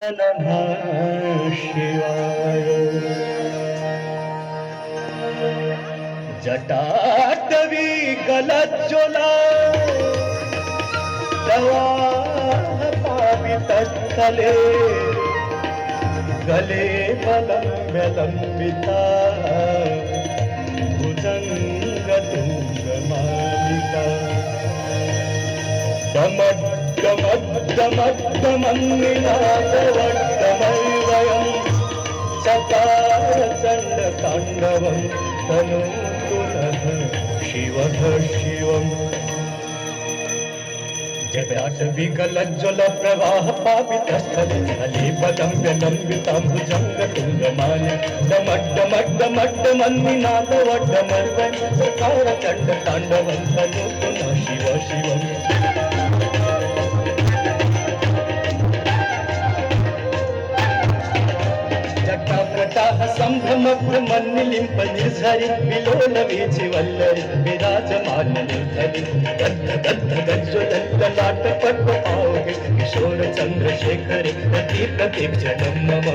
नमः शिवाय। जटाटवी गलज्ज्वला प्रवाह पावितस्थले गले बलम्बिता भुजङ्गतुङ्गमालिका डमड्डमड्डमड्डमन्निनादवड्डमैवयं चकारचण्डताण्डवं तनोतु नः शिवः शिवम्। जटाटविकलज्ज्वल प्रवाह पावितस्थले कलेबलम्ब्यलम्बिता भुजङ्गतुङ्गमाला डमड्डमड्डमड्डमन्निनादवड्डमैवयं चकारचण्डताण्डवं तनोतु नः शिवः शिवम्। जटाकटाः सम्भ्रमभ्रमन्निलिम्प निर्झरि विलोलवीचि वल्लरि विराजमान निर्धरि गद्ध गद्ध गज्ज्वलल्ललाटपट्ट पावके किशोर चन्द्रशेखरे प्रति प्रतीक्षणं मम।